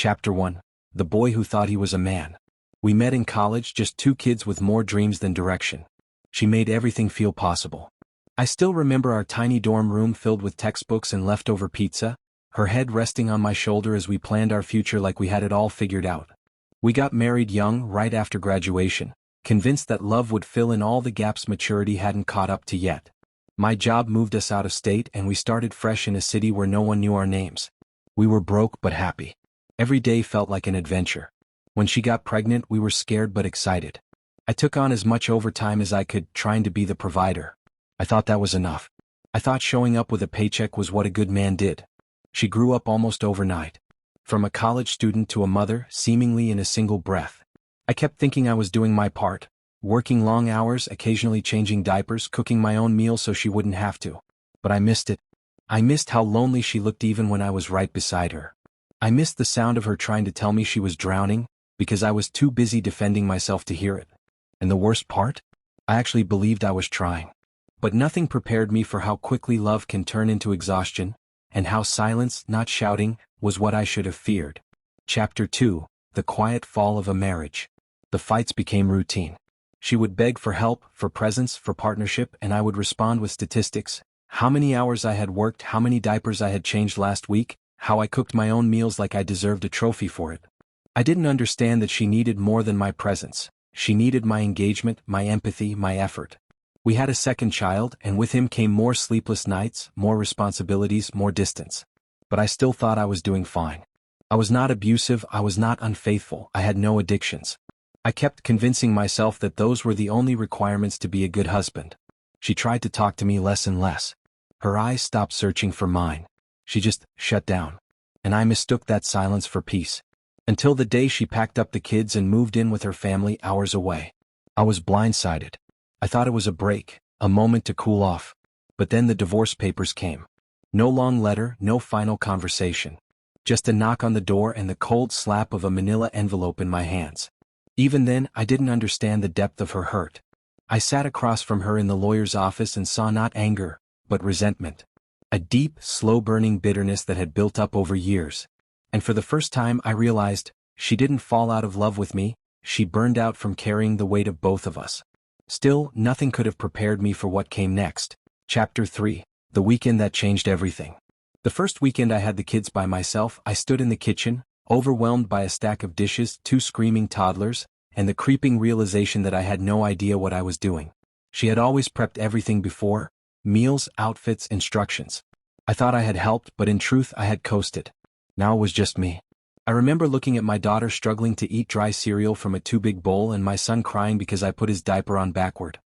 Chapter 1. The Boy Who Thought He Was a Man. We met in college, just two kids with more dreams than direction. She made everything feel possible. I still remember our tiny dorm room filled with textbooks and leftover pizza, her head resting on my shoulder as we planned our future like we had it all figured out. We got married young, right after graduation, convinced that love would fill in all the gaps maturity hadn't caught up to yet. My job moved us out of state and we started fresh in a city where no one knew our names. We were broke but happy. Every day felt like an adventure. When she got pregnant, we were scared but excited. I took on as much overtime as I could, trying to be the provider. I thought that was enough. I thought showing up with a paycheck was what a good man did. She grew up almost overnight. From a college student to a mother, seemingly in a single breath. I kept thinking I was doing my part, working long hours, occasionally changing diapers, cooking my own meals so she wouldn't have to. But I missed it. I missed how lonely she looked even when I was right beside her. I missed the sound of her trying to tell me she was drowning, because I was too busy defending myself to hear it. And the worst part? I actually believed I was trying. But nothing prepared me for how quickly love can turn into exhaustion, and how silence, not shouting, was what I should have feared. Chapter 2. The Quiet Fall of a Marriage. The fights became routine. She would beg for help, for presence, for partnership, and I would respond with statistics. How many hours I had worked, how many diapers I had changed last week, how I cooked my own meals like I deserved a trophy for it. I didn't understand that she needed more than my presence. She needed my engagement, my empathy, my effort. We had a second child, and with him came more sleepless nights, more responsibilities, more distance. But I still thought I was doing fine. I was not abusive, I was not unfaithful, I had no addictions. I kept convincing myself that those were the only requirements to be a good husband. She tried to talk to me less and less. Her eyes stopped searching for mine. She just shut down. And I mistook that silence for peace. Until the day she packed up the kids and moved in with her family hours away. I was blindsided. I thought it was a break, a moment to cool off. But then the divorce papers came. No long letter, no final conversation. Just a knock on the door and the cold slap of a manila envelope in my hands. Even then, I didn't understand the depth of her hurt. I sat across from her in the lawyer's office and saw not anger, but resentment. A deep, slow-burning bitterness that had built up over years. And for the first time I realized, she didn't fall out of love with me, she burned out from carrying the weight of both of us. Still, nothing could have prepared me for what came next. Chapter 3. The Weekend That Changed Everything. The first weekend I had the kids by myself, I stood in the kitchen, overwhelmed by a stack of dishes, two screaming toddlers, and the creeping realization that I had no idea what I was doing. She had always prepped everything before. Meals, outfits, instructions. I thought I had helped, but in truth I had coasted. Now it was just me. I remember looking at my daughter struggling to eat dry cereal from a too big bowl and my son crying because I put his diaper on backward.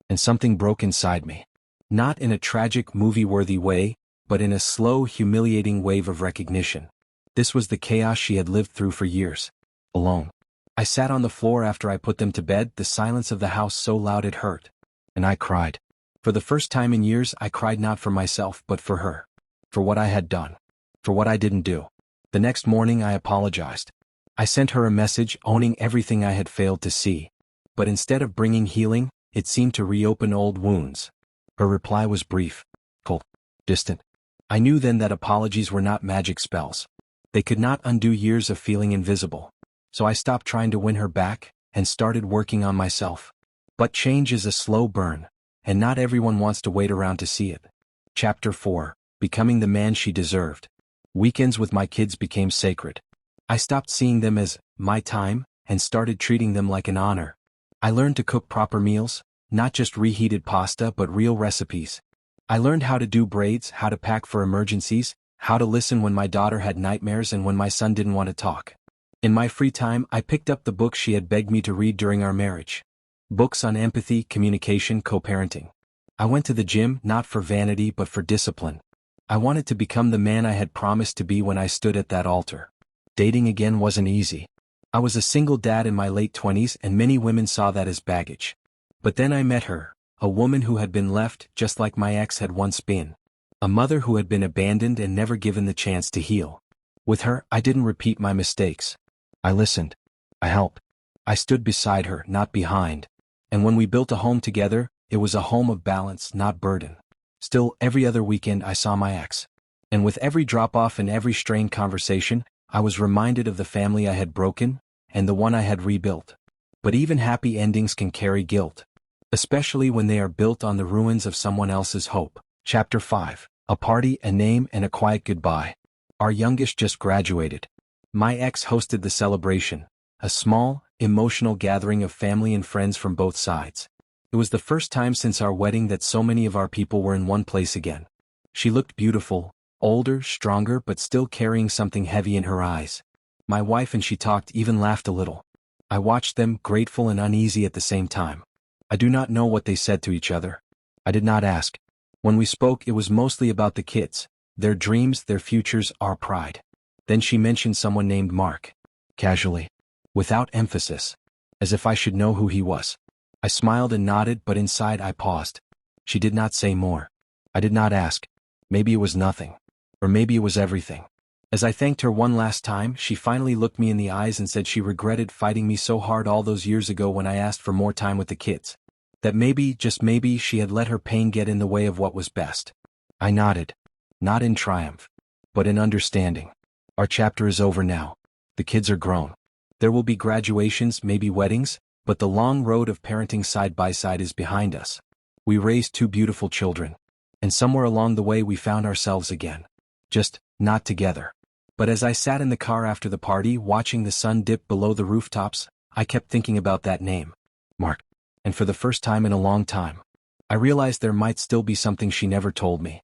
And something broke inside me. Not in a tragic, movie-worthy way, but in a slow, humiliating wave of recognition. This was the chaos she had lived through for years. Alone. I sat on the floor after I put them to bed, the silence of the house so loud it hurt. And I cried. For the first time in years, I cried not for myself but for her. For what I had done. For what I didn't do. The next morning I apologized. I sent her a message owning everything I had failed to see. But instead of bringing healing, it seemed to reopen old wounds. Her reply was brief, cold, distant. I knew then that apologies were not magic spells. They could not undo years of feeling invisible. So I stopped trying to win her back, and started working on myself. But change is a slow burn. And not everyone wants to wait around to see it. Chapter 4. Becoming the man she deserved. Weekends with my kids became sacred. I stopped seeing them as my time, and started treating them like an honor. I learned to cook proper meals, not just reheated pasta but real recipes. I learned how to do braids, how to pack for emergencies, how to listen when my daughter had nightmares and when my son didn't want to talk. In my free time, I picked up the books she had begged me to read during our marriage. Books on empathy, communication, co-parenting. I went to the gym, not for vanity but for discipline. I wanted to become the man I had promised to be when I stood at that altar. Dating again wasn't easy. I was a single dad in my late 20s and many women saw that as baggage. But then I met her, a woman who had been left just like my ex had once been. A mother who had been abandoned and never given the chance to heal. With her, I didn't repeat my mistakes. I listened. I helped. I stood beside her, not behind. And when we built a home together, it was a home of balance, not burden. Still, every other weekend I saw my ex. And with every drop-off and every strained conversation, I was reminded of the family I had broken, and the one I had rebuilt. But even happy endings can carry guilt, especially when they are built on the ruins of someone else's hope. Chapter 5. A party, a name, and a quiet goodbye. Our youngest just graduated. My ex hosted the celebration, a small, emotional gathering of family and friends from both sides. It was the first time since our wedding that so many of our people were in one place again. She looked beautiful, older, stronger, but still carrying something heavy in her eyes. My wife and she talked, even laughed a little. I watched them, grateful and uneasy at the same time. I do not know what they said to each other. I did not ask. When we spoke, it was mostly about the kids, their dreams, their futures, our pride. Then she mentioned someone named Mark. Casually. Without emphasis. As if I should know who he was. I smiled and nodded, but inside I paused. She did not say more. I did not ask. Maybe it was nothing. Or maybe it was everything. As I thanked her one last time, she finally looked me in the eyes and said she regretted fighting me so hard all those years ago when I asked for more time with the kids. That maybe, just maybe, she had let her pain get in the way of what was best. I nodded. Not in triumph, but in understanding. Our chapter is over now. The kids are grown. There will be graduations, maybe weddings, but the long road of parenting side by side is behind us. We raised 2 beautiful children. And somewhere along the way we found ourselves again. Just, not together. But as I sat in the car after the party watching the sun dip below the rooftops, I kept thinking about that name. Mark. And for the first time in a long time, I realized there might still be something she never told me.